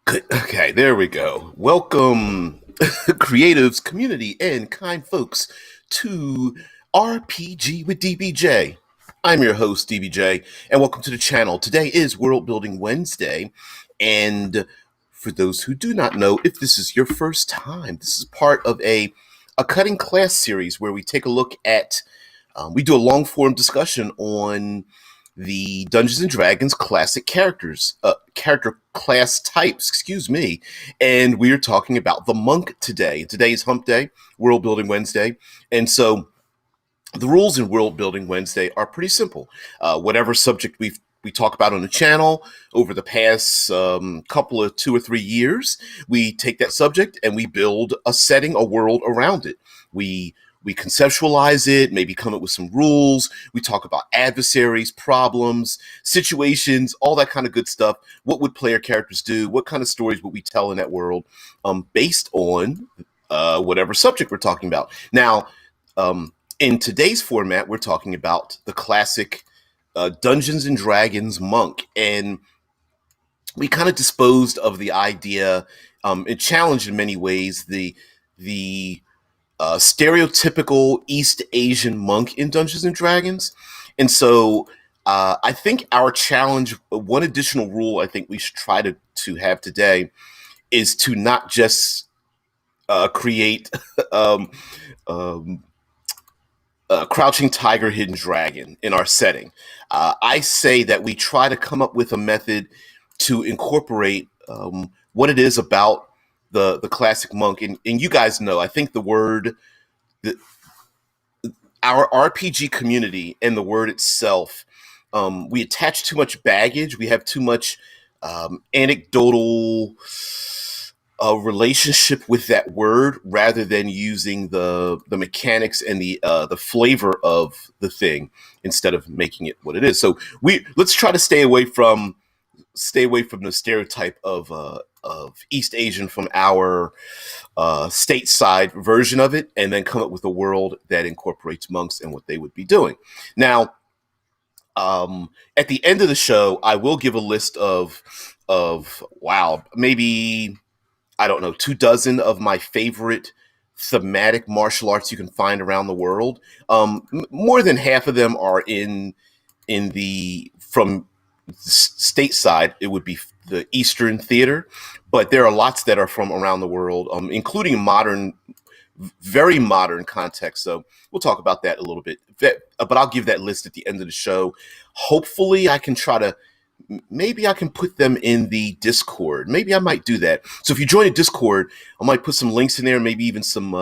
Good. Okay, there we go. Welcome, creatives, community, and kind folks, to RPG with DBJ. I'm your host, DBJ, and welcome to the channel. Today is World Building Wednesday, and for those who do not know, if this is your first time, this is part of a cutting class series where we take a look at, we do a long form discussion on the Dungeons and Dragons classic character class types, excuse me. And we are talking about the monk today. Today is Hump Day, World Building Wednesday. And so the rules in World Building Wednesday are pretty simple. Whatever subject we talk about on the channel over the past couple of 2 or 3 years, we take that subject and we build a setting, a world around it. We conceptualize it, maybe come up with some rules. We talk about adversaries, problems, situations, all that kind of good stuff. What would player characters do? What kind of stories would we tell in that world, based on whatever subject we're talking about? Now, in today's format, we're talking about the classic Dungeons and Dragons monk, and we kind of disposed of the idea. It challenged in many ways the stereotypical East Asian monk in Dungeons and Dragons. And so I think our challenge, one additional rule I think we should try to have today is to not just create um, um, Crouching Tiger, Hidden Dragon in our setting. I say that we try to come up with a method to incorporate what it is about the classic monk. And you guys know, I think the, our RPG community and the word itself, we attach too much baggage. We have too much anecdotal relationship with that word rather than using the mechanics and the flavor of the thing instead of making it what it is. So let's try to stay away from the stereotype of East Asian from our stateside version of it, and then come up with a world that incorporates monks and what they would be doing. Now, at the end of the show, I will give a list of maybe, I don't know, 24 of my favorite thematic martial arts you can find around the world. More than half of them are in the from stateside. It would be the Eastern theater, but there are lots that are from around the world, including very modern context. So we'll talk about that a little bit. But I'll give that list at the end of the show. Hopefully, I can maybe I can put them in the Discord. Maybe I might do that. So if you join a Discord, I might put some links in there, maybe even some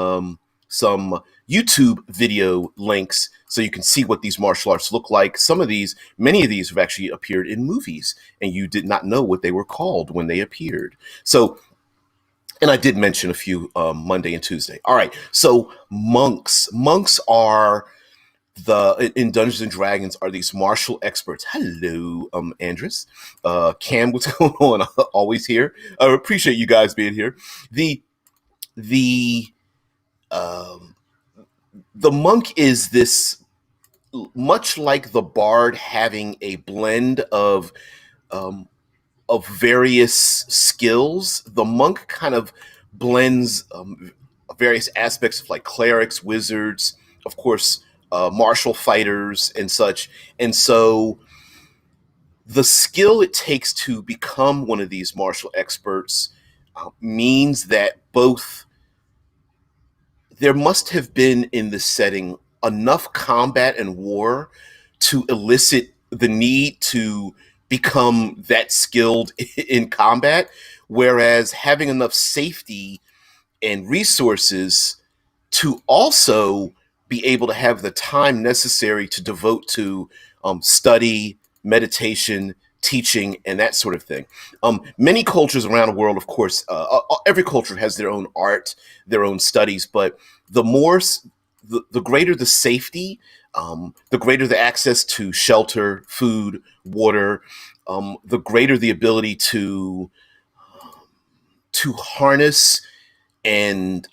YouTube video links so you can see what these martial arts look like. Many of these have actually appeared in movies, and you did not know what they were called when they appeared. So, and I did mention a few Monday and Tuesday. All right, so monks are in Dungeons and Dragons are these martial experts. Hello, Andres, Cam, what's going on? Always here. I appreciate you guys being here. The um, the monk is this, much like the bard having a blend um, of various skills. The monk kind of blends various aspects of like clerics, wizards, of course, martial fighters, and such. And so the skill it takes to become one of these martial experts means that both there must have been in the setting enough combat and war to elicit the need to become that skilled in combat, whereas having enough safety and resources to also be able to have the time necessary to devote to study, meditation, teaching, and that sort of thing. Many cultures around the world, of course, every culture has their own art, their own studies, but the greater the safety, the greater the access to shelter, food, water, the greater the ability to harness and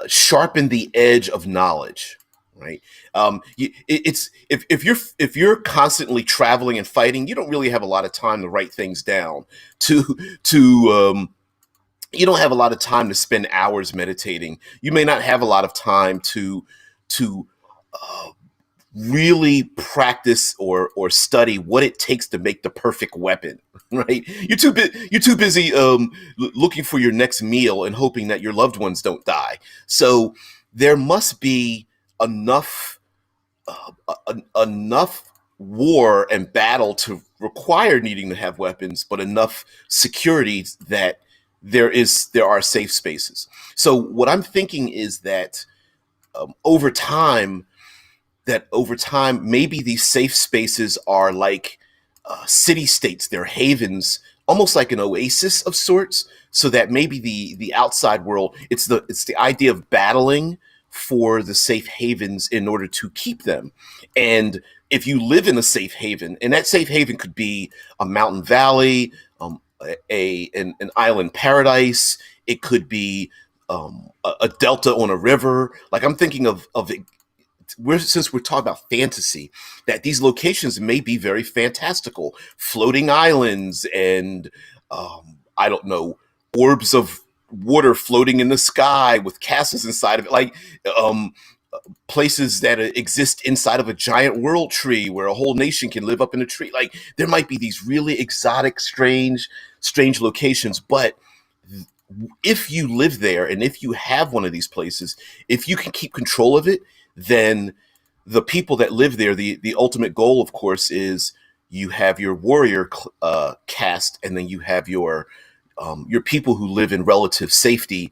sharpen the edge of knowledge. right? It's if you're constantly traveling and fighting, you don't really have a lot of time to write things down. To to You don't have a lot of time to spend hours meditating. You may not have a lot of time to uh, really practice or study what it takes to make the perfect weapon, right? You're too busy looking for your next meal and hoping that your loved ones don't die. So there must be enough enough war and battle to require needing to have weapons, but enough security that there are safe spaces. So what I'm thinking is that over time over time, maybe these safe spaces are like city states, they're havens, almost like an oasis of sorts, so that maybe the outside world, it's the idea of battling for the safe havens in order to keep them. And if you live in a safe haven, and that safe haven could be a mountain valley, an island paradise, it could be a delta on a river. Like I'm thinking of since we're talking about fantasy, that these locations may be very fantastical, floating islands and I don't know, orbs of water floating in the sky with castles inside of it, like um, places that exist inside of a giant world tree where a whole nation can live up in a tree. Like there might be these really exotic, strange locations, but if you live there and if you have one of these places, if you can keep control of it, then the people that live there, the ultimate goal, of course, is you have your warrior caste, and then you have your people who live in relative safety,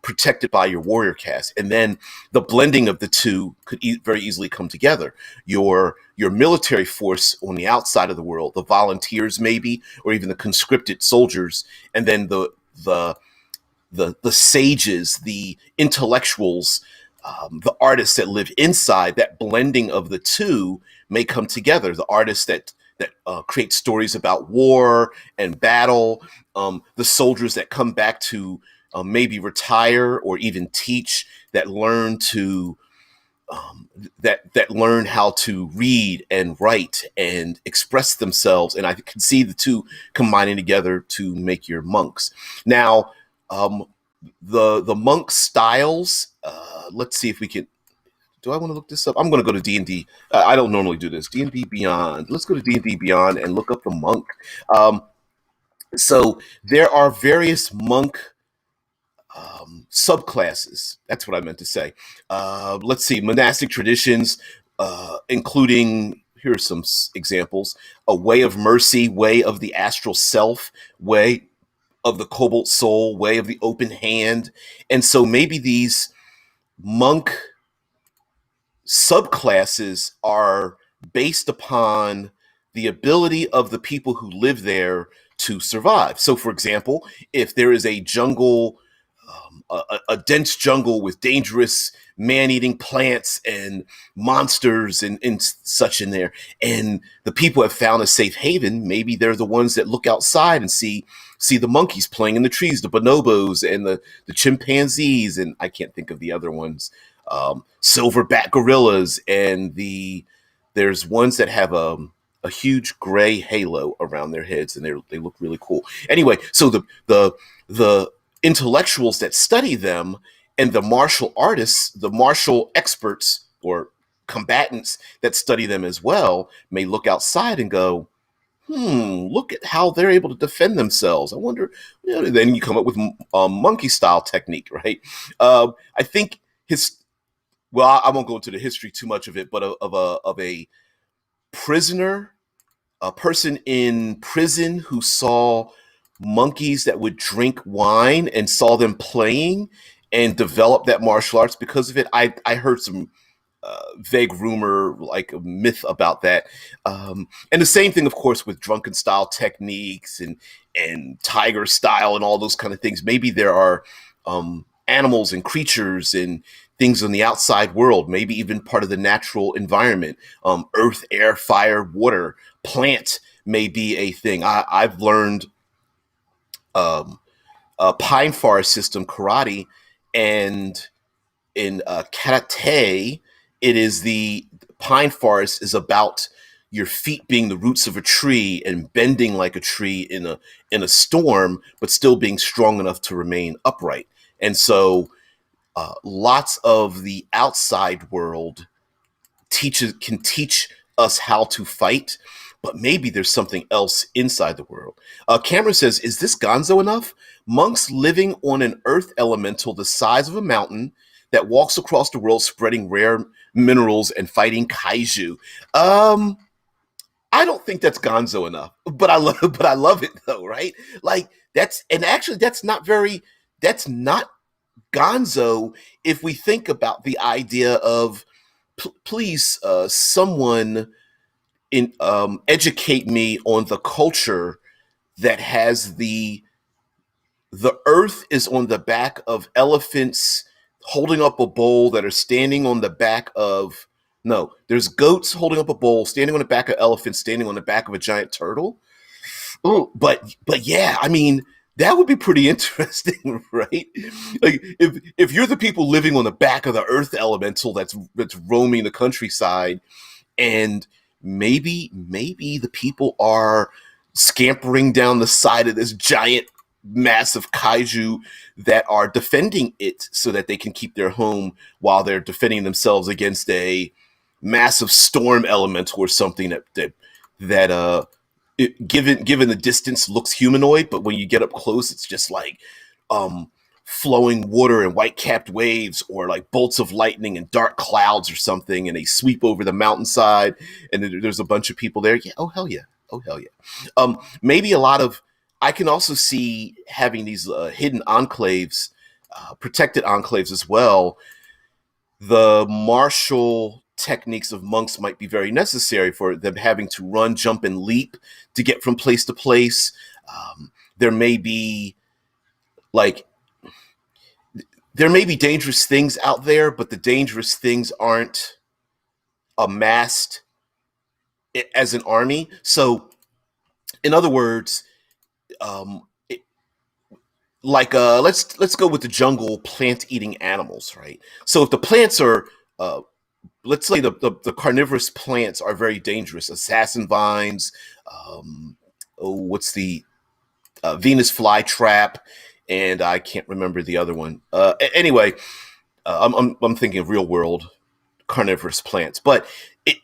protected by your warrior caste, and then the blending of the two could very easily come together. Your military force on the outside of the world, the volunteers maybe, or even the conscripted soldiers, and then the sages, the intellectuals, the artists that live inside. That blending of the two may come together. The artists that create stories about war and battle, the soldiers that come back to maybe retire or even teach, that learn to that learn how to read and write and express themselves. And I can see the two combining together to make your monks. Now, the monk styles. Let's see if we can. Do I want to look this up? I'm going to go to D&D. I don't normally do this. D&D Beyond. Let's go to D&D Beyond and look up the monk. Um, so there are various monk subclasses. That's what I meant to say. Let's see, monastic traditions, including, here are some examples: a way of mercy, way of the astral self, way of the cobalt soul, way of the open hand. And so maybe these monk subclasses are based upon the ability of the people who live there to survive. So, for example, if there is a jungle, a dense jungle with dangerous man-eating plants and monsters and such in there, and the people have found a safe haven, maybe they're the ones that look outside and see the monkeys playing in the trees, the bonobos and the chimpanzees, and I can't think of the other ones, silverback gorillas, and there's ones that have a huge gray halo around their heads, and they look really cool. Anyway, so the intellectuals that study them and the martial artists, the martial experts or combatants that study them as well, may look outside and go, look at how they're able to defend themselves. I wonder, then you come up with a monkey style technique, right? I think I won't go into the history too much of it, but of a prisoner, a person in prison who saw monkeys that would drink wine and saw them playing and developed that martial arts because of it. I heard some vague rumor, like a myth about that. And the same thing, of course, with drunken style techniques and tiger style and all those kind of things. Maybe there are animals and creatures and things in the outside world, maybe even part of the natural environment. Earth, air, fire, water, plant may be a thing. I've learned pine forest system karate, and in karate it is the pine forest is about your feet being the roots of a tree and bending like a tree in a storm, but still being strong enough to remain upright. And so, lots of the outside world can teach us how to fight, but maybe there's something else inside the world. Cameron says, "Is this Gonzo enough? Monks living on an earth elemental the size of a mountain that walks across the world, spreading rare minerals and fighting kaiju." Um, I don't think that's Gonzo enough, but I love it though, right? Like that's not Gonzo if we think about the idea of please, someone educate me on the culture that has the earth is on the back of elephants holding up a bowl that are standing on the back of no, there's goats holding up a bowl, standing on the back of elephants, standing on the back of a giant turtle. Oh, but yeah, I mean, that would be pretty interesting, right? Like if you're the people living on the back of the earth elemental that's roaming the countryside, and maybe the people are scampering down the side of this giant massive kaiju that are defending it so that they can keep their home while they're defending themselves against a massive storm elemental or something that given the distance looks humanoid, but when you get up close it's just like um flowing water and white capped waves, or like bolts of lightning and dark clouds or something, and they sweep over the mountainside, and there's a bunch of people there. Yeah, oh hell yeah, oh hell yeah. Maybe a lot of I can also see having these hidden enclaves, protected enclaves as well. The martial techniques of monks might be very necessary for them, having to run, jump, and leap to get from place to place. There may be like there may be dangerous things out there, but the dangerous things aren't amassed as an army. So, in other words, um, let's go with the jungle plant eating animals, right? So if the plants are let's say the carnivorous plants are very dangerous, assassin vines, what's the Venus flytrap, and I can't remember the other one. Anyway, I'm thinking of real world carnivorous plants, but it,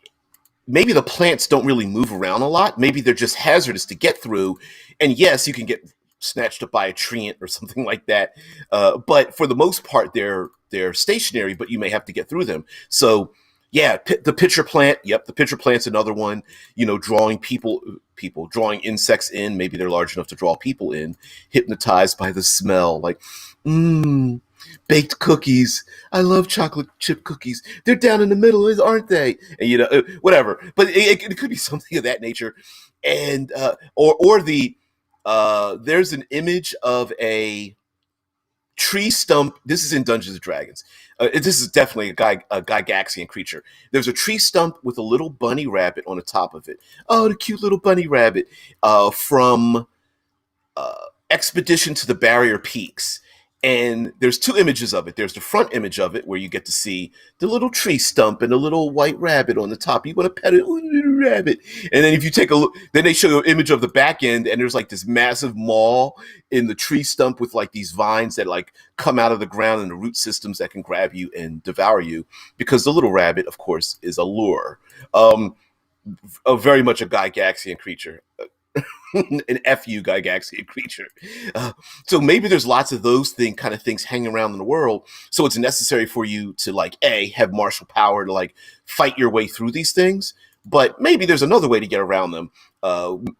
maybe the plants don't really move around a lot. Maybe they're just hazardous to get through. And yes, you can get snatched up by a treant or something like that. But for the most part, they're stationary, but you may have to get through them. So yeah, the pitcher plant. Yep, the pitcher plant's another one. You know, drawing people drawing insects in. Maybe they're large enough to draw people in, hypnotized by the smell. Like, mmm, baked cookies. I love chocolate chip cookies. They're down in the middle, aren't they? And you know, whatever. But it could be something of that nature, and or the there's an image of a tree stump. This is in Dungeons and Dragons. This is definitely a Gygaxian creature. There's a tree stump with a little bunny rabbit on the top of it. Oh, the cute little bunny rabbit from uh, Expedition to the Barrier Peaks. And there's two images of it. There's the front image of it where you get to see the little tree stump and the little white rabbit on the top. You want to pet it, oh, little rabbit. And then if you take a look, then they show you an image of the back end, and there's like this massive maw in the tree stump with like these vines that like come out of the ground and the root systems that can grab you and devour you. Because the little rabbit, of course, is a lure. Very much a Gygaxian creature. An FU Gygaxian creature. So maybe there's lots of those kind of things hanging around in the world. So it's necessary for you to like have martial power to like fight your way through these things. But maybe there's another way to get around them.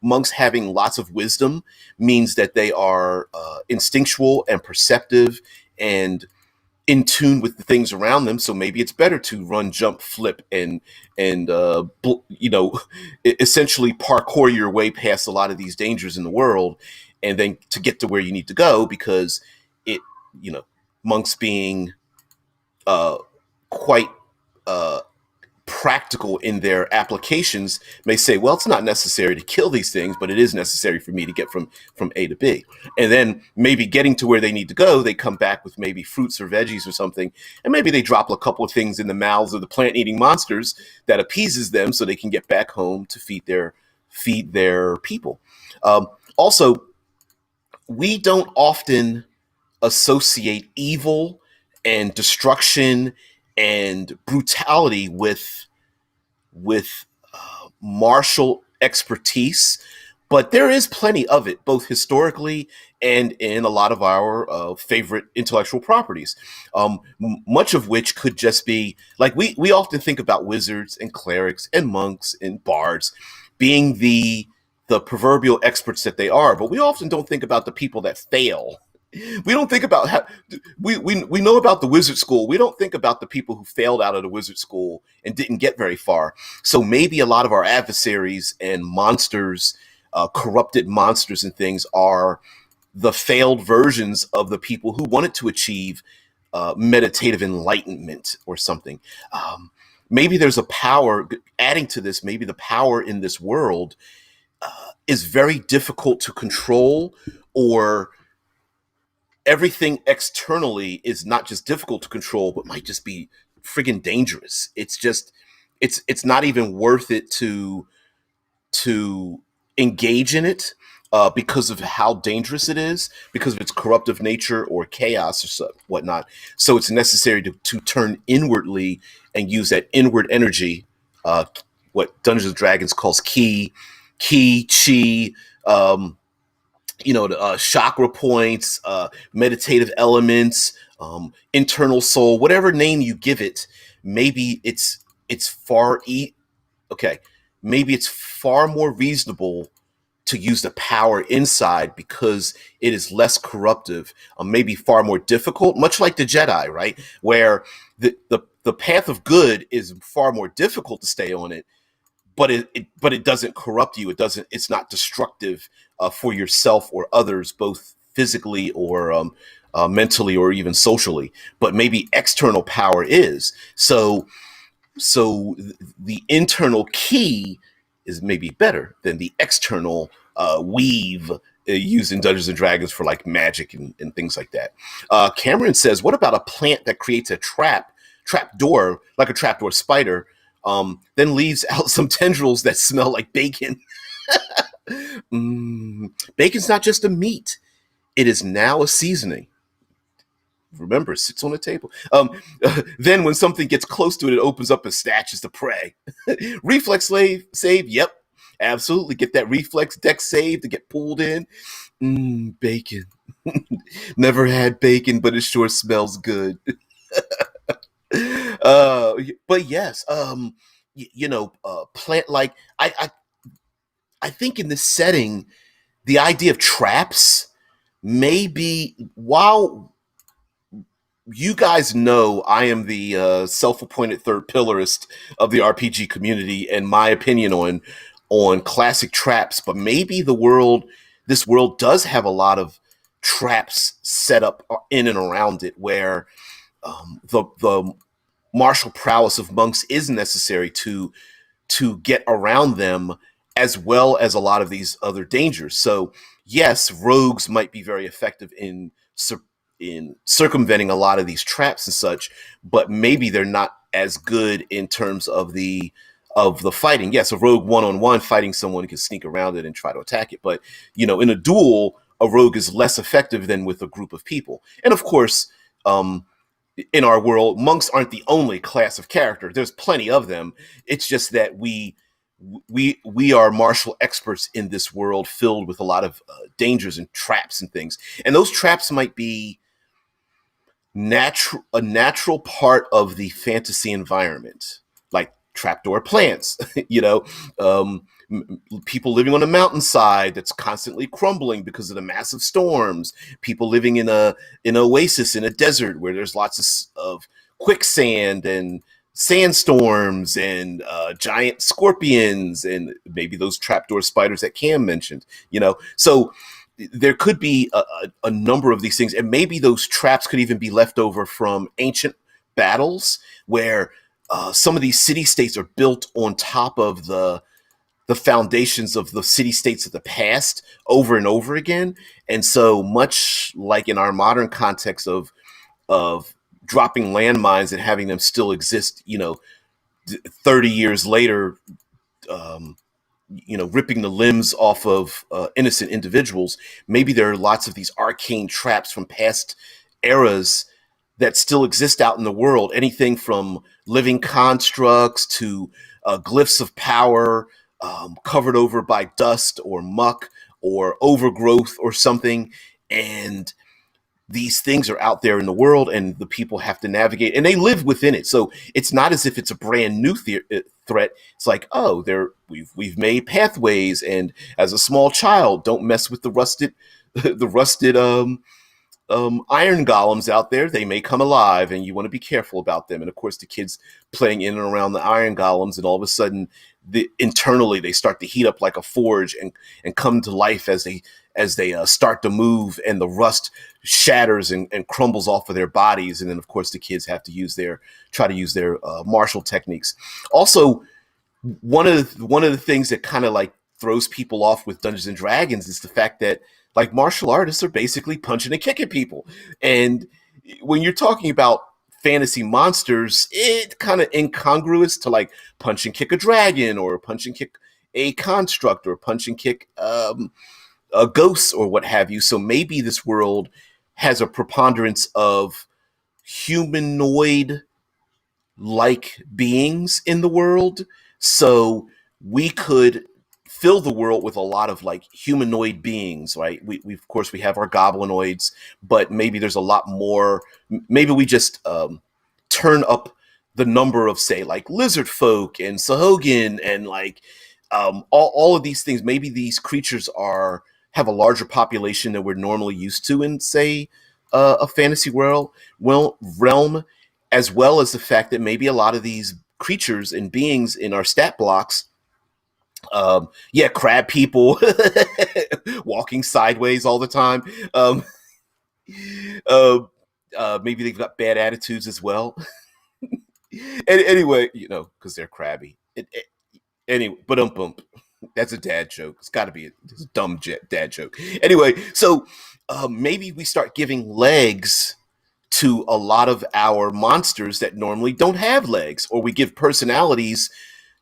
Monks having lots of wisdom means that they are instinctual and perceptive and in tune with the things around them. So maybe it's better to run, jump, flip, and you know, essentially parkour your way past a lot of these dangers in the world, and then to get to where you need to go, because it, monks being quite practical in their applications may say, well, it's not necessary to kill these things, but it is necessary for me to get from A to B. And then maybe getting to where they need to go, they come back with maybe fruits or veggies or something, and maybe they drop a couple of things in the mouths of the plant-eating monsters that appeases them so they can get back home to feed their people. Also, we don't often associate evil and destruction and brutality with martial expertise, but there is plenty of it, both historically and in a lot of our favorite intellectual properties. Much of which could just be like we often think about wizards and clerics and monks and bards being the proverbial experts that they are, but we often don't think about the people that fail. We don't think about how we know about the wizard school. We don't think about the people who failed out of the wizard school and didn't get very far. So maybe a lot of our adversaries and monsters, corrupted monsters and things, are the failed versions of the people who wanted to achieve meditative enlightenment or something. Maybe there's a power adding to this. Maybe the power in this world is very difficult to control, or everything externally is not just difficult to control, but might just be friggin' dangerous. It's not even worth it to engage in it because of how dangerous it is, because of its corruptive nature or chaos or whatnot. So it's necessary to turn inwardly and use that inward energy, what Dungeons and Dragons calls chi, chakra points, meditative elements, internal soul, whatever name you give it. Maybe maybe it's far more reasonable to use the power inside because it is less corruptive, maybe far more difficult, much like the Jedi, right? Where the path of good is far more difficult to stay on it, but it doesn't corrupt you. It's not destructive for yourself or others, both physically or mentally or even socially. But maybe external power is. So the internal key is maybe better than the external weave used in Dungeons and Dragons for like magic and things like that. Cameron says, what about a plant that creates a trap door, like a trapdoor spider, then leaves out some tendrils that smell like bacon? Bacon's not just a meat. It is now a seasoning. Remember, it sits on the table. Then when something gets close to it, it opens up and snatches the prey. Reflex save. Yep. Absolutely. Get that reflex deck save to get pulled in. Bacon. Never had bacon, but it sure smells good. But yes, plant like I think in this setting, the idea of traps may be, while you guys know I am the self-appointed third pillar-ist of the RPG community and my opinion on classic traps, but maybe this world does have a lot of traps set up in and around it, where the martial prowess of monks is necessary to get around them, as well as a lot of these other dangers. So yes, rogues might be very effective in circumventing a lot of these traps and such, but maybe they're not as good in terms of the fighting. Yes, a rogue one-on-one fighting someone can sneak around it and try to attack it, but in a duel, a rogue is less effective than with a group of people. And of course, in our world, monks aren't the only class of character. There's plenty of them. It's just that we are martial experts in this world filled with a lot of dangers and traps and things. And those traps might be a natural part of the fantasy environment, like trapdoor plants, people living on a mountainside that's constantly crumbling because of the massive storms, people living in an oasis in a desert where there's lots of quicksand and sandstorms and giant scorpions, and maybe those trapdoor spiders that Cam mentioned, so there could be a number of these things, and maybe those traps could even be left over from ancient battles where some of these city states are built on top of the foundations of the city states of the past over and over again. And so much like in our modern context of dropping landmines and having them still exist, 30 years later, um, ripping the limbs off of innocent individuals. Maybe there are lots of these arcane traps from past eras that still exist out in the world. Anything from living constructs to glyphs of power covered over by dust or muck or overgrowth or something. And these things are out there in the world and the people have to navigate and they live within it. So it's not as if it's a brand new threat. It's like, oh, we've made pathways, and as a small child, don't mess with the rusted the rusted iron golems out there. They may come alive and you want to be careful about them. And of course the kids playing in and around the iron golems, and all of a sudden internally they start to heat up like a forge and come to life as they start to move, and the rust shatters and crumbles off of their bodies. And then of course the kids have to try to use their martial techniques. Also, one of the things that kind of like throws people off with Dungeons and Dragons is the fact that like martial artists are basically punching and kicking people. And when you're talking about fantasy monsters, it kind of incongruous to like punch and kick a dragon or punch and kick a construct or punch and kick a ghost or what have you. So maybe this world has a preponderance of humanoid like beings in the world. So we could fill the world with a lot of like humanoid beings, right? We of course we have our goblinoids, but maybe there's a lot more. Maybe we just turn up the number of, say, like lizard folk and Sahogin and like all of these things. Maybe these creatures have a larger population than we're normally used to in, say, a fantasy realm, as well as the fact that maybe a lot of these creatures and beings in our stat blocks, crab people walking sideways all the time. Uh, Maybe they've got bad attitudes as well. And anyway, because they're crabby. Anyway, but that's a dad joke. It's got to be a dumb dad joke. Anyway, so maybe we start giving legs to a lot of our monsters that normally don't have legs, or we give personalities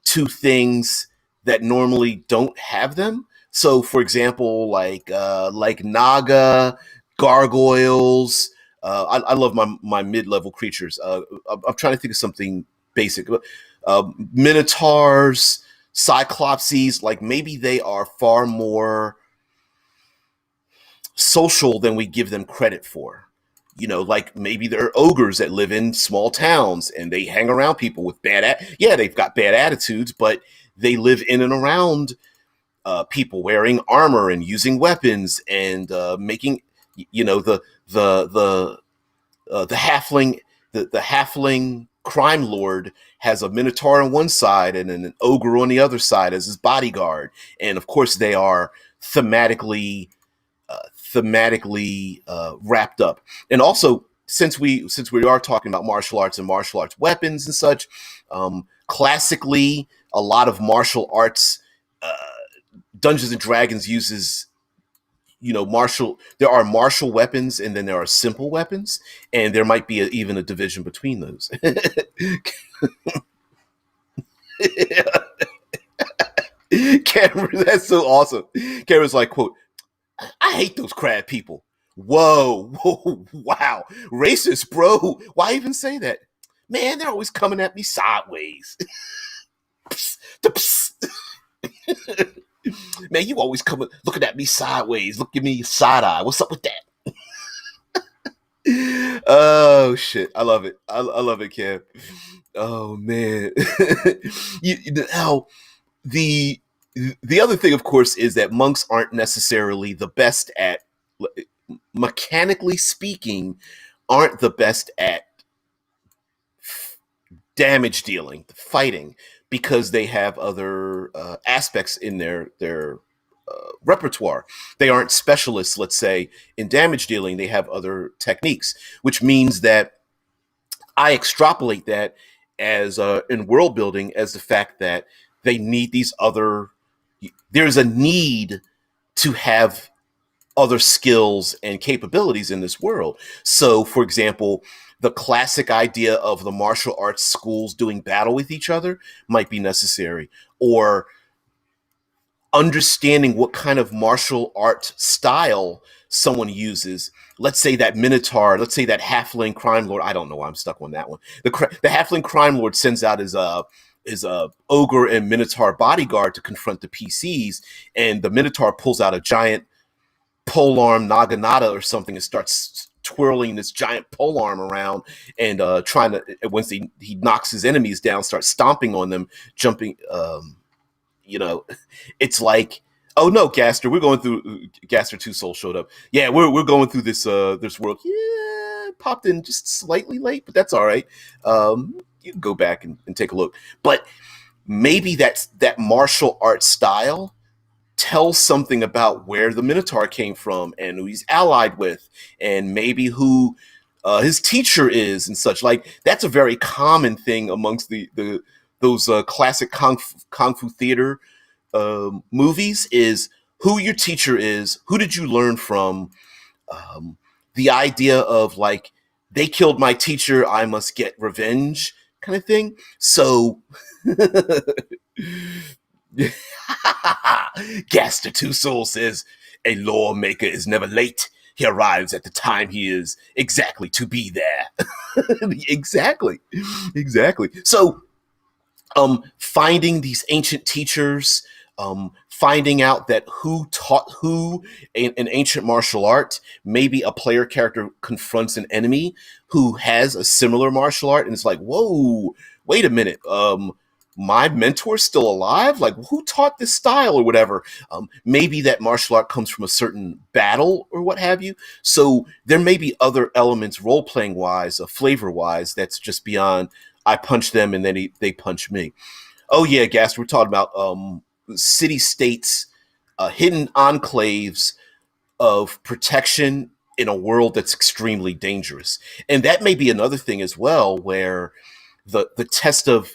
to things that normally don't have them. So, for example, like Naga, gargoyles. I love my mid-level creatures. I'm trying to think of something basic. Minotaurs, Cyclopses. Like maybe they are far more social than we give them credit for. Like maybe there are ogres that live in small towns and they hang around people with they've got bad attitudes, but they live in and around people wearing armor and using weapons and making, the halfling, the halfling crime lord has a minotaur on one side and an ogre on the other side as his bodyguard. And of course they are thematically wrapped up. And also, since we are talking about martial arts and martial arts weapons and such, classically, a lot of martial arts, Dungeons and Dragons uses, there are martial weapons and then there are simple weapons, and there might be even a division between those. Cameron, that's so awesome. Cameron's like, quote, I hate those crab people. Whoa, wow. Racist, bro. Why even say that? Man, they're always coming at me sideways. Man, you always coming looking at me sideways. Look at me side eye. What's up with that? Oh shit. I love it. I love it, Cam. Oh man. Now the other thing, of course, is that monks aren't necessarily the best at, mechanically speaking, aren't the best at damage dealing, fighting, because they have other aspects in their repertoire. They aren't specialists, let's say, in damage dealing. They have other techniques, which means that I extrapolate that as in world building as the fact that they need these other. There's a need to have other skills and capabilities in this world. So, for example, the classic idea of the martial arts schools doing battle with each other might be necessary, or understanding what kind of martial art style someone uses. Let's say that Minotaur, let's say that halfling crime lord. I don't know why I'm stuck on that one. The halfling crime lord sends out his ogre and Minotaur bodyguard to confront the PCs, and the Minotaur pulls out a giant polearm naginata or something and starts twirling this giant polearm around and trying to, once he knocks his enemies down, starts stomping on them, jumping. You know, it's like, oh no, Gaster, we're going through. Gaster Two Soul showed up. Yeah, we're going through this world. Yeah, popped in just slightly late, but that's all right. You can go back and take a look. But maybe that martial art style tells something about where the Minotaur came from and who he's allied with, and maybe who his teacher is and such. Like, that's a very common thing amongst the those classic kung fu theater movies, is who your teacher is, who did you learn from, um, the idea of like, they killed my teacher, I must get revenge kind of thing. So Gaster Two Soul says, a lawmaker is never late. He arrives at the time he is exactly to be there. Exactly. Exactly. So finding these ancient teachers, finding out that who taught who an ancient martial art. Maybe a player character confronts an enemy who has a similar martial art, and it's like, whoa, wait a minute. My mentor's still alive? Like, who taught this style or whatever? Maybe that martial art comes from a certain battle or what have you. So there may be other elements, role playing wise, flavor wise, that's just beyond I punch them and then they punch me. Oh yeah, Gas, we're talking about city states, hidden enclaves of protection in a world that's extremely dangerous. And that may be another thing as well, where the test of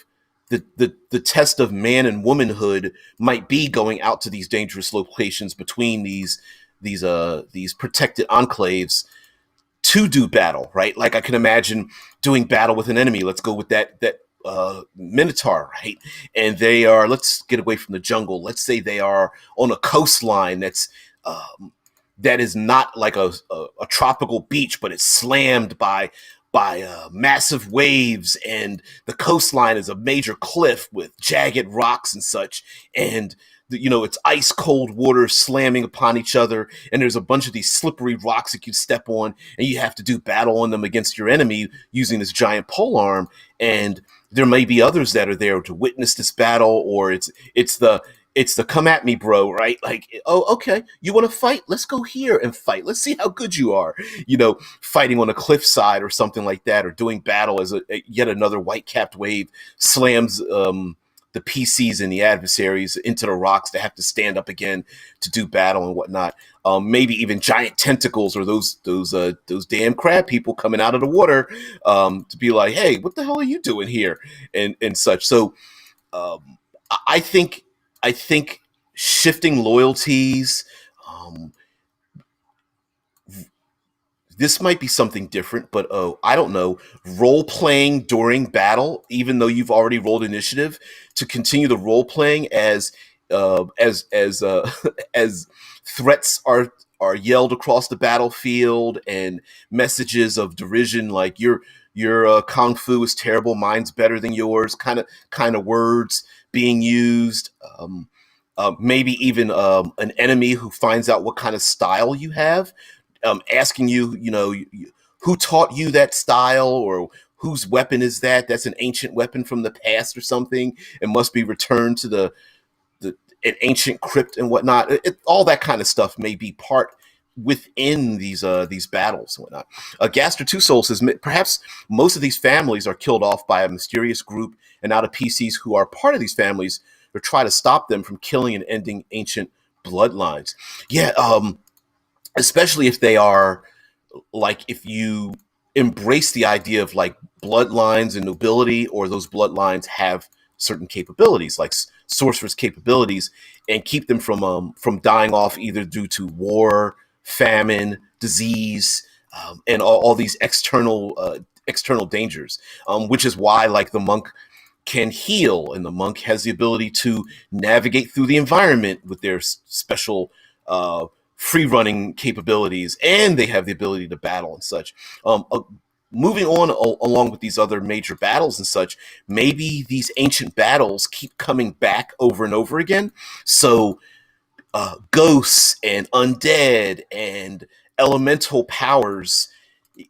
the test of man and womanhood might be going out to these dangerous locations between these protected enclaves to do battle, right? Like, I can imagine doing battle with an enemy. Let's go with that Minotaur, right? And they are, let's get away from the jungle. Let's say they are on a coastline that is not like a tropical beach, but it's slammed by massive waves, and the coastline is a major cliff with jagged rocks and such, and it's ice cold water slamming upon each other, and there's a bunch of these slippery rocks that you step on, and you have to do battle on them against your enemy using this giant polearm. And there may be others that are there to witness this battle, or it's the come at me, bro, right? Like, oh, okay, you want to fight? Let's go here and fight. Let's see how good you are. Fighting on a cliffside or something like that, or doing battle as yet another white-capped wave slams the PCs and the adversaries into the rocks to have to stand up again to do battle and whatnot. Maybe even giant tentacles, or those damn crab people coming out of the water to be like, hey, what the hell are you doing here, and such. So I think shifting loyalties. This might be something different, but I don't know. Role playing during battle, even though you've already rolled initiative, to continue the role playing as as threats are yelled across the battlefield, and messages of derision like your kung fu is terrible, mine's better than yours, kind of words being used. Maybe even an enemy who finds out what kind of style you have, asking you, who taught you that style, or whose weapon is that? That's an ancient weapon from the past or something. It must be returned to an ancient crypt and whatnot. All that kind of stuff may be part within these battles and whatnot. Gaster Two Souls says perhaps most of these families are killed off by a mysterious group and out of PCs who are part of these families, or try to stop them from killing and ending ancient bloodlines. Yeah, especially if they are, like, if you embrace the idea of like bloodlines and nobility, or those bloodlines have certain capabilities, like sorcerer's capabilities, and keep them from dying off either due to war, famine, disease, and all these external dangers. Which is why, like, the monk can heal, and the monk has the ability to navigate through the environment with their special free running capabilities, and they have the ability to battle and such. Moving on along with these other major battles and such, maybe these ancient battles keep coming back over and over again. So ghosts and undead and elemental powers,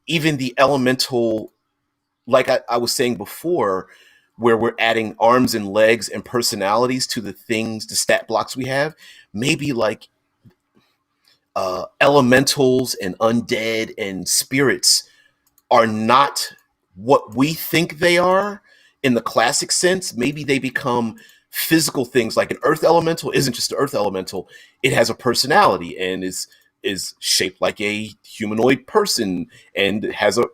even the elemental, like I was saying before, where we're adding arms and legs and personalities to the things, the stat blocks we have, maybe like elementals and undead and spirits are not what we think they are in the classic sense. Maybe they become physical things. Like an earth elemental isn't just an earth elemental. It has a personality and is shaped like a humanoid person, and has a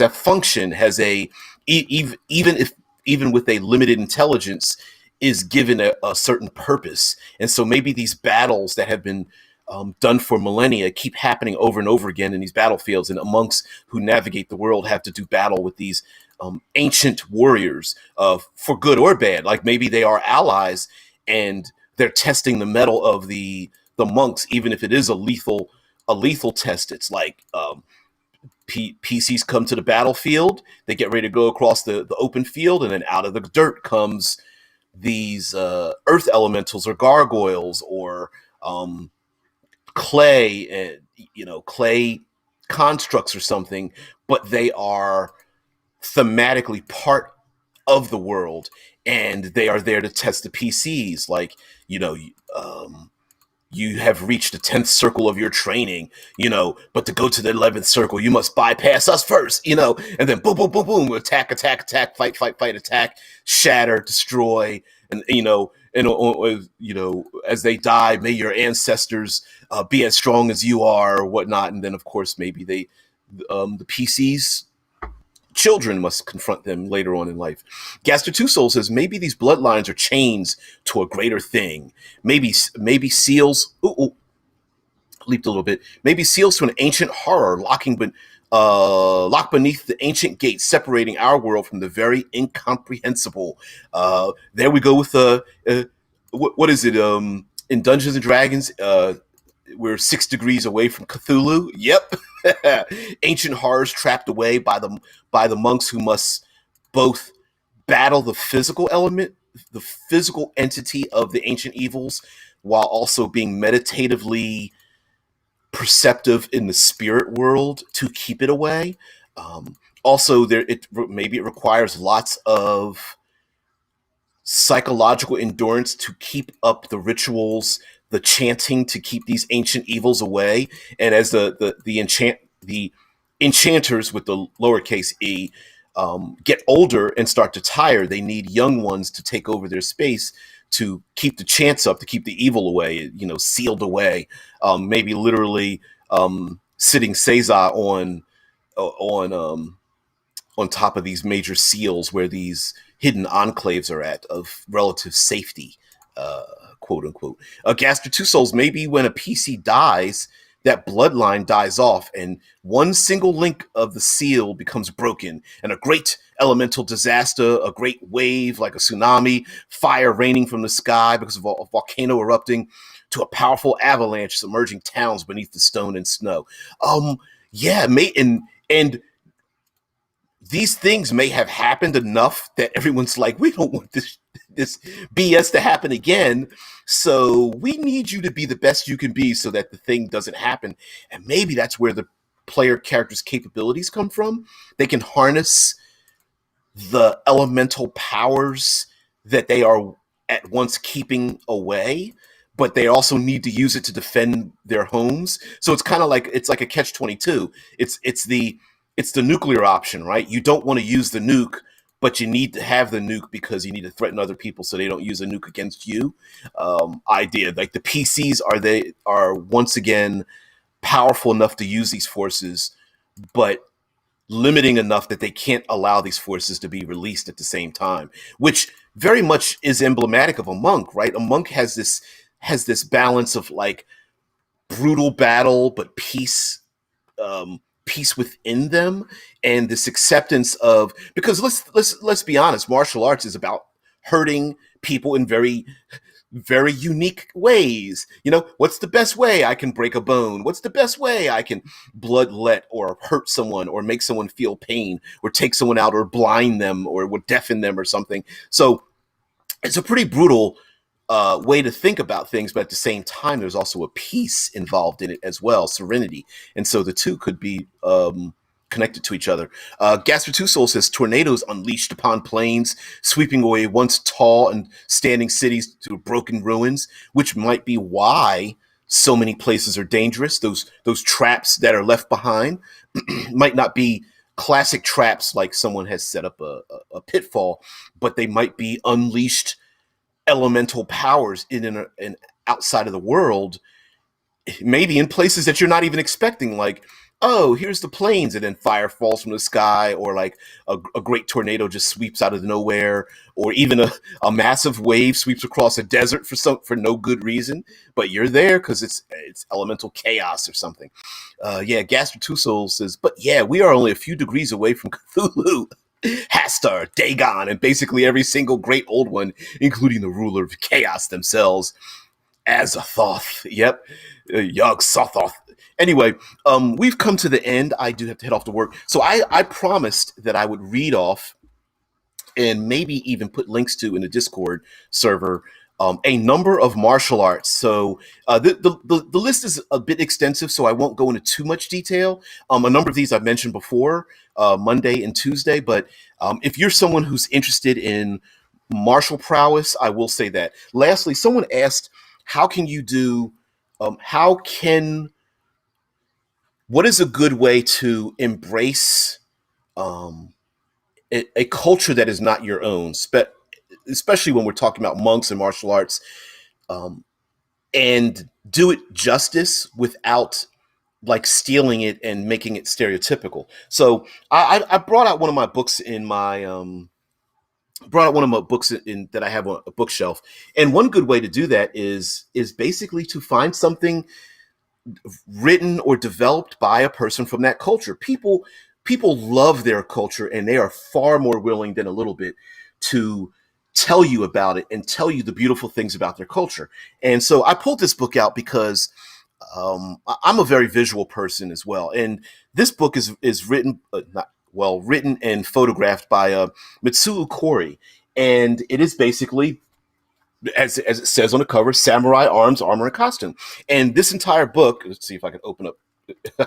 function, has a even with a limited intelligence, is given a certain purpose. And so maybe these battles that have been done for millennia keep happening over and over again in these battlefields, and monks who navigate the world have to do battle with these ancient warriors, for good or bad. Like maybe they are allies, and they're testing the mettle of the monks, even if it is a lethal test. It's like PCs come to the battlefield, they get ready to go across the open field, and then out of the dirt comes these earth elementals or gargoyles or clay, clay constructs or something, but they are thematically part of the world, and they are there to test the PCs. Like, you have reached the 10th circle of your training, but to go to the 11th circle, you must bypass us first, and then boom, boom, boom, boom, attack, fight, attack, shatter, destroy, and, as they die, may your ancestors be as strong as you are, or whatnot. And then, of course, maybe the PCs children must confront them later on in life. Gaster Two Souls says maybe these bloodlines are chains to a greater thing. Maybe seals. Leaped a little bit. Maybe seals to an ancient horror, locked beneath the ancient gate, separating our world from the very incomprehensible. There we go with what is it? In Dungeons and Dragons, we're 6 degrees away from Cthulhu. Yep. Ancient horrors trapped away by the monks, who must both battle the physical element, the physical entity of the ancient evils, while also being meditatively perceptive in the spirit world to keep it away. Also, maybe it requires lots of psychological endurance to keep up the rituals, the chanting, to keep these ancient evils away. And as the enchanters with the lowercase e get older and start to tire, they need young ones to take over their space to keep the chants up, to keep the evil away, sealed away. Maybe literally sitting seiza on top of these major seals where these hidden enclaves are at, of relative safety, quote unquote. Gaster Two Souls, maybe when a PC dies, that bloodline dies off, and one single link of the seal becomes broken, and a great elemental disaster, a great wave like a tsunami, fire raining from the sky because of a volcano erupting, to a powerful avalanche submerging towns beneath the stone and snow. Yeah, and these things may have happened enough that everyone's like, we don't want this BS to happen again. So we need you to be the best you can be so that the thing doesn't happen. And maybe that's where the player character's capabilities come from. They can harness the elemental powers that they are at once keeping away, but they also need to use it to defend their homes. So it's kind of like, it's like a catch-22. It's the nuclear option, right? You don't want to use the nuke, but you need to have the nuke because you need to threaten other people so they don't use a nuke against you. Idea like the PCs are once again powerful enough to use these forces, but limiting enough that they can't allow these forces to be released at the same time, which very much is emblematic of a monk, right? A monk has this balance of like brutal battle but peace within them, and this acceptance of, because let's be honest, martial arts is about hurting people in very unique ways. What's the best way I can break a bone? What's the best way I can bloodlet or hurt someone or make someone feel pain or take someone out or blind them or would deafen them or something? So it's a pretty brutal way to think about things, but at the same time, there's also a peace involved in it as well, serenity. And so the two could be connected to each other. Gasper Two Soul says tornadoes unleashed upon plains, sweeping away once tall and standing cities to broken ruins, which might be why so many places are dangerous. Those traps that are left behind might not be classic traps like someone has set up a pitfall, but they might be unleashed elemental powers in and outside of the world, maybe in places that you're not even expecting, like, oh, here's the plains, and then fire falls from the sky, or like a great tornado just sweeps out of nowhere, or even a massive wave sweeps across a desert for no good reason, but you're there because it's elemental chaos or something. Gasper Two Souls says, but yeah, we are only a few degrees away from Cthulhu, Hastar, Dagon, and basically every single great old one, including the ruler of chaos themselves, Azathoth. Yep, Yog-Sothoth. Anyway, we've come to the end. I do have to head off to work. So I promised that I would read off and maybe even put links to in the Discord server a number of martial arts. So the list is a bit extensive, so I won't go into too much detail. A number of these I've mentioned before, Monday and Tuesday, but if you're someone who's interested in martial prowess, I will say that. Lastly, someone asked, what is a good way to embrace a culture that is not your own, especially when we're talking about monks and martial arts, and do it justice without like stealing it and making it stereotypical. So I brought out one of my books in my that I have on a bookshelf, and one good way to do that is basically to find something written or developed by a person from that culture. People love their culture, and they are far more willing than a little bit to tell you about it and tell you the beautiful things about their culture. And so I pulled this book out because I'm a very visual person as well, and this book is written written and photographed by Mitsuo Kori, and it is basically, as it says on the cover, samurai arms, armor, and costume. And this entire book, let's see if I can open up,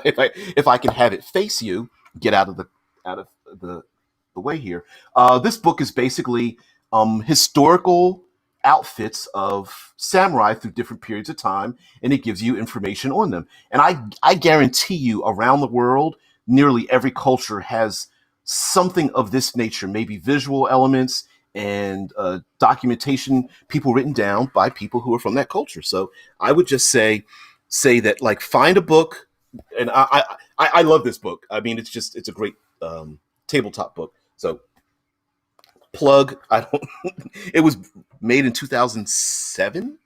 if I can have it face you, get out of the way here. This book is basically historical outfits of samurai through different periods of time, and it gives you information on them. And I guarantee you, around the world, nearly every culture has something of this nature, maybe visual elements and documentation, people written down by people who are from that culture. So I would just say that, like, find a book, and I love this book. I mean, it's a great tabletop book. So plug. I don't. It was made in 2007.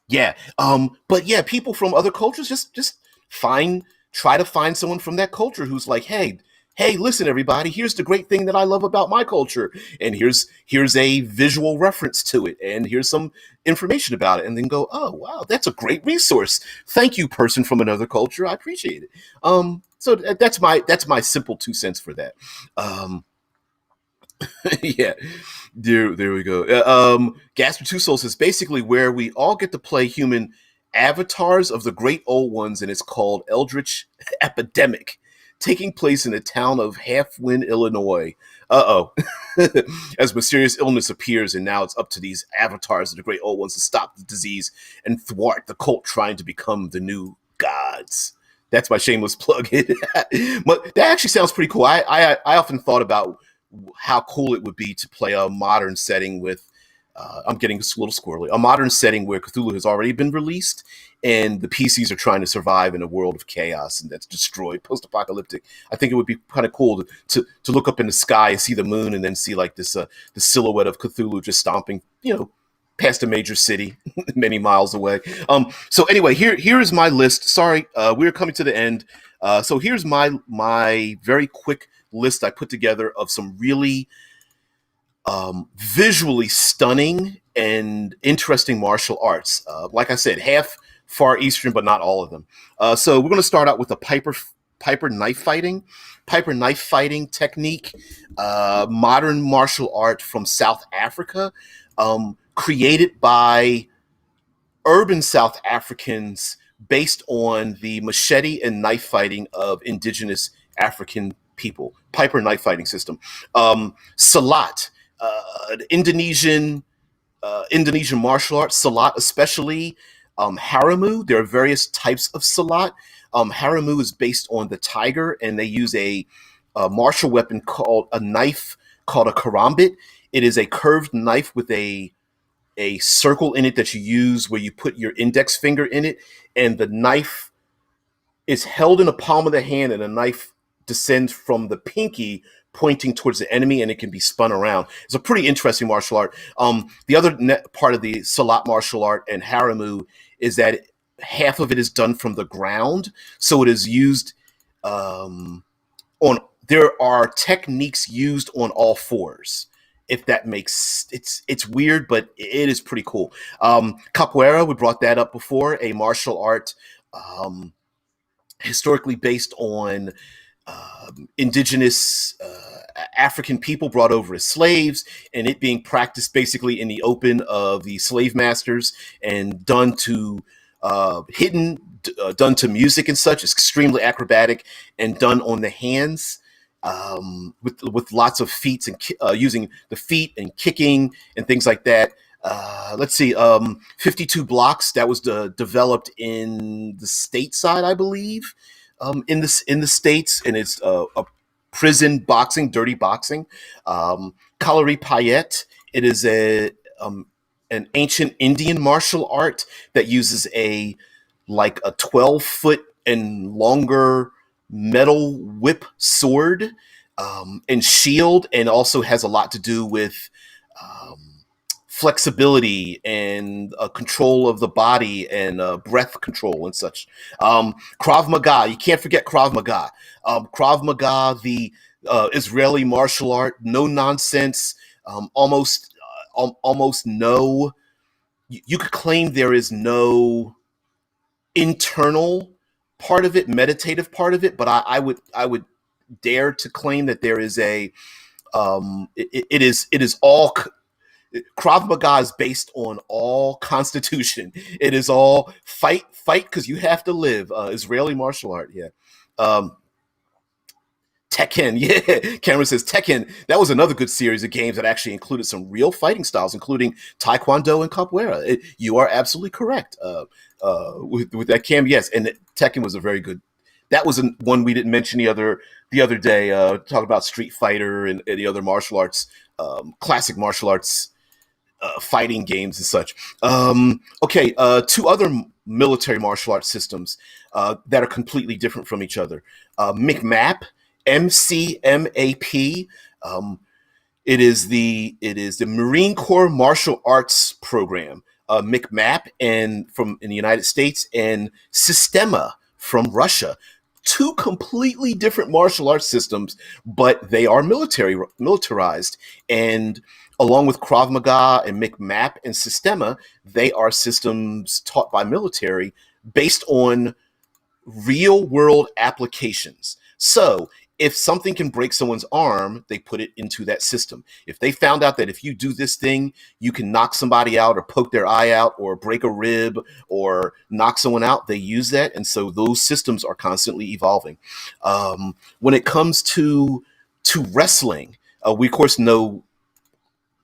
Yeah. But yeah, people from other cultures, just try to find someone from that culture who's like, hey, listen, everybody, here's the great thing that I love about my culture, and here's a visual reference to it, and here's some information about it, and then go, oh wow, that's a great resource. Thank you, person from another culture. I appreciate it. So that's my simple 2 cents for that. Yeah, there we go. Gasper Two Souls is basically where we all get to play human avatars of the great old ones, and it's called Eldritch Epidemic, taking place in the town of Halfwind, Illinois. As mysterious illness appears, and now it's up to these avatars of the great old ones to stop the disease and thwart the cult trying to become the new gods. That's my shameless plug. But that actually sounds pretty cool. I often thought about how cool it would be to play a modern setting with I'm getting a little squirrely. A modern setting where Cthulhu has already been released, and the PCs are trying to survive in a world of chaos and that's destroyed, post-apocalyptic. I think it would be kind of cool to look up in the sky and see the moon, and then see like this the silhouette of Cthulhu just stomping, past a major city many miles away. So anyway, here is my list. Sorry, we're coming to the end. So here's my very quick list I put together of some really visually stunning and interesting martial arts. Like I said, half Far Eastern, but not all of them. So we're going to start out with the Piper knife fighting. Piper knife fighting technique, modern martial art from South Africa, created by urban South Africans based on the machete and knife fighting of indigenous African people. Piper knife fighting system. Salat, Indonesian martial arts, Salat especially. Haramu, there are various types of Salat. Haramu is based on the tiger, and they use a martial weapon called a knife called a karambit. It is a curved knife with a circle in it that you use where you put your index finger in it, and the knife is held in the palm of the hand, and the knife descends from the pinky pointing towards the enemy, and it can be spun around. It's a pretty interesting martial art. The other part of the Salat martial art and Haramu is that half of it is done from the ground, so it is used on. There are techniques used on all fours. If that makes it's weird, but it is pretty cool. Capoeira, we brought that up before, a martial art historically based on indigenous African people brought over as slaves, and it being practiced basically in the open of the slave masters and done to done to music and such. It's extremely acrobatic and done on the hands, with lots of feats and using the feet and kicking and things like that. Let's see, 52 blocks that was developed in the stateside, I believe, in the states, and it's a prison boxing, dirty boxing. Kalari Payet, it is an ancient Indian martial art that uses a 12-foot and longer metal whip sword and shield, and also has a lot to do with flexibility and control of the body and breath control and such. Krav Maga, you can't forget Krav Maga. Krav Maga, the Israeli martial art, no nonsense, almost no. You could claim there is no internal part of it, meditative part of it, but I would dare to claim that there is a it is all. Krav Maga is based on all constitution. It is all fight because you have to live. Israeli martial art, yeah. Tekken, yeah. Cameron says Tekken. That was another good series of games that actually included some real fighting styles, including Taekwondo and Capoeira. You are absolutely correct with that, Cam. Yes, and Tekken was a very good. That was one we didn't mention the other day. Talking about Street Fighter and the other martial arts, classic martial arts fighting games and such. Okay, two other military martial arts systems that are completely different from each other. MCMAP, MCMAP. It is the Marine Corps Martial Arts Program. MCMAP in the United States, and Sistema from Russia. Two completely different martial arts systems, but they are militarized, and along with Krav Maga and MCMAP and Sistema, they are systems taught by military based on real world applications. So if something can break someone's arm, they put it into that system. If they found out that if you do this thing, you can knock somebody out or poke their eye out or break a rib or knock someone out, they use that. And so those systems are constantly evolving. When it comes to wrestling, we of course know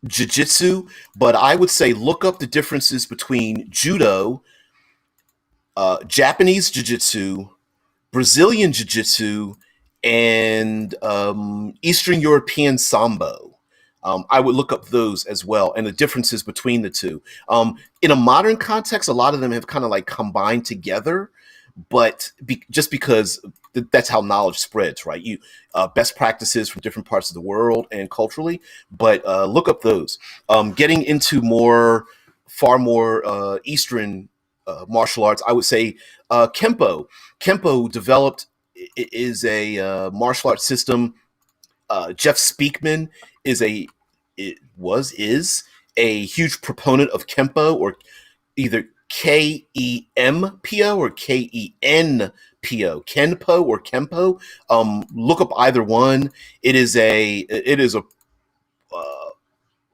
jiu-jitsu, but I would say look up the differences between judo, Japanese jiu-jitsu, Brazilian jiu-jitsu, and Eastern European sambo. I would look up those as well and the differences between the two. In a modern context, a lot of them have kind of like combined together, but just because that's how knowledge spreads, right? You best practices from different parts of the world and culturally, but look up those. Getting into far more Eastern martial arts, I would say Kempo. Kempo developed is a martial arts system. Jeff Speakman is a huge proponent of Kempo, or either Kempo or Kenpo or Kempo. Look up either one. It is a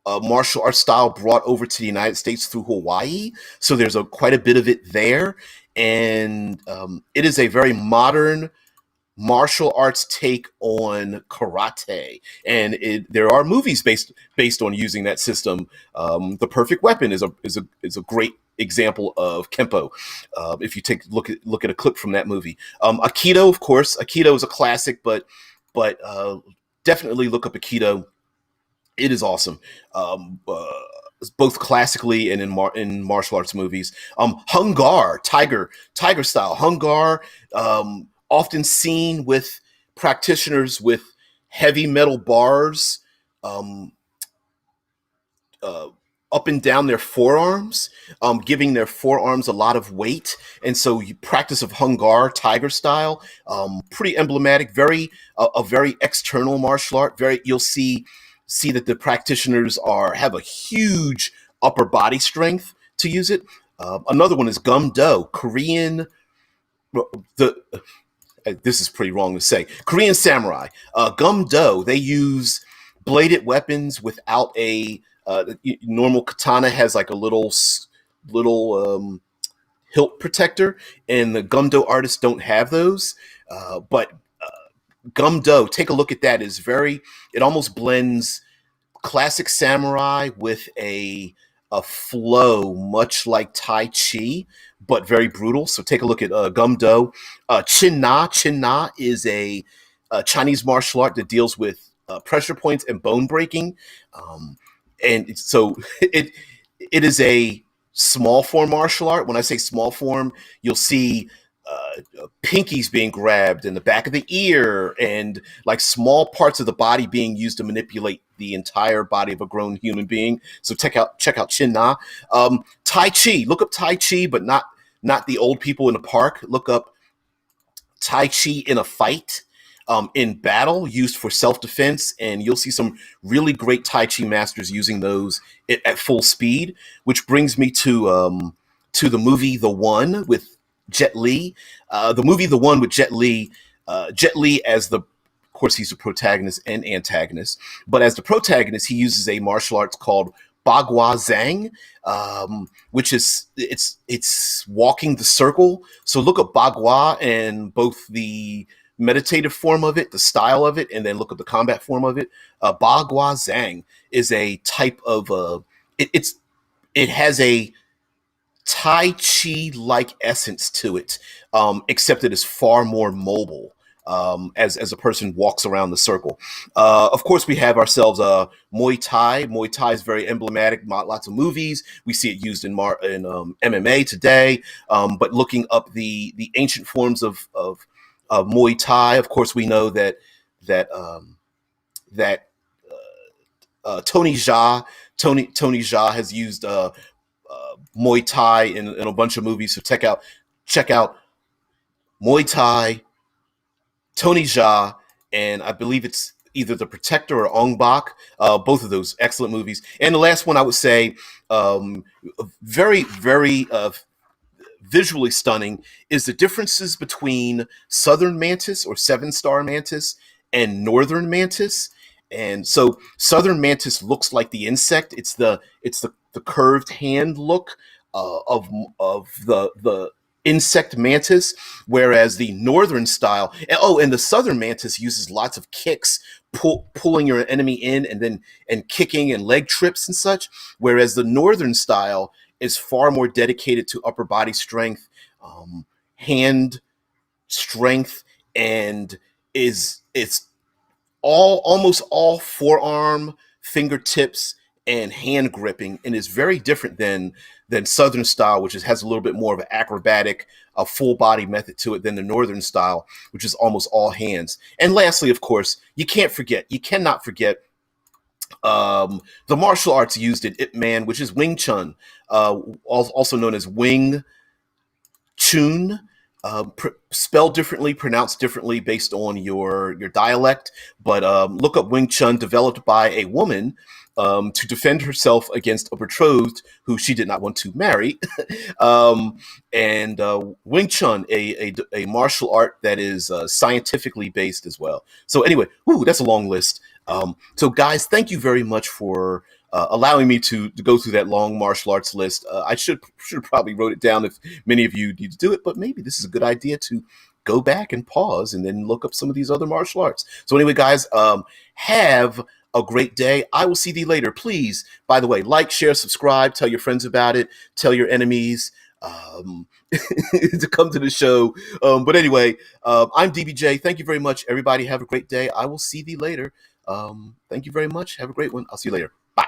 martial arts style brought over to the United States through Hawaii, so there's quite a bit of it there, and it is a very modern martial arts take on karate, and there are movies based on using that system. The Perfect Weapon is a great example of Kempo. If you look at a clip from that movie, Aikido, of course, Aikido is a classic, but definitely look up Aikido. It is awesome. Both classically and in martial arts movies. Hung Gar, tiger style. Hung Gar, often seen with practitioners with heavy metal bars um, uh, up and down their forearms, giving their forearms a lot of weight. And so, you practice of Hung Gar, tiger style, pretty emblematic. A very external martial art. You'll see that the practitioners have a huge upper body strength to use it. Another one is Gum Do, Korean. The This is pretty wrong to say. Korean samurai, Gum Do. They use bladed weapons without a normal katana has like a little hilt protector, and the Gum Do artists don't have those. But Gum Do, take a look at that. It almost blends classic samurai with a flow much like Tai Chi, but very brutal. So take a look at Gum Do. Chin Na. Chin Na is a Chinese martial art that deals with pressure points and bone breaking. And so it is a small form martial art. When I say small form, you'll see pinkies being grabbed in the back of the ear, and like small parts of the body being used to manipulate the entire body of a grown human being. So check out Chin Na. Tai Chi. Look up Tai Chi, but not the old people in the park. Look up Tai Chi in a fight, in battle, used for self-defense, and you'll see some really great Tai Chi masters using those at full speed. Which brings me to the movie The One with Jet Li. The movie The One with Jet Li. Jet Li as of course, he's the protagonist and antagonist, but as the protagonist, he uses a martial arts called Bagua Zhang, which is it's walking the circle. So look up Bagua and both the meditative form of it, the style of it, and then look at the combat form of it. Bagua Zhang is a type of it has a Tai Chi like essence to it, except it is far more mobile. As a person walks around the circle. Of course, we have ourselves Muay Thai. Muay Thai is very emblematic. Lots of movies. We see it used in MMA today. But looking up the ancient forms of Muay Thai, of course, we know that Tony Jaa has used Muay Thai in a bunch of movies. So check out Muay Thai, Tony Jaa, and I believe it's either The Protector or Ong Bak. Both of those excellent movies. And the last one I would say, very visually stunning, is the differences between Southern Mantis or Seven Star Mantis and Northern Mantis. And so Southern Mantis looks like the insect. It's the curved hand look of the insect mantis, whereas the northern style, and the southern mantis uses lots of kicks, pulling your enemy in and kicking and leg trips and such, whereas the northern style is far more dedicated to upper body strength, hand strength, and it's almost all forearm fingertips and hand gripping, and is very different than Southern style, which has a little bit more of an acrobatic, a full body method to it than the Northern style, which is almost all hands. And lastly, of course, you cannot forget the martial arts used in Ip Man, which is Wing Chun, also known as Wing Chun, spelled differently, pronounced differently based on your dialect. But look up Wing Chun, developed by a woman to defend herself against a betrothed who she did not want to marry. um, and Wing Chun, a martial art that is scientifically based as well. So anyway, that's a long list. So guys, thank you very much for allowing me to go through that long martial arts list. I should probably wrote it down if many of you need to do it, but maybe this is a good idea to go back and pause and then look up some of these other martial arts. So anyway, guys, have a great day. I will see thee later. Please, by the way, like, share, subscribe, tell your friends about it, tell your enemies to come to the show. But anyway, I'm DBJ. Thank you very much, everybody. Have a great day. I will see thee later. Thank you very much. Have a great one. I'll see you later. Bye.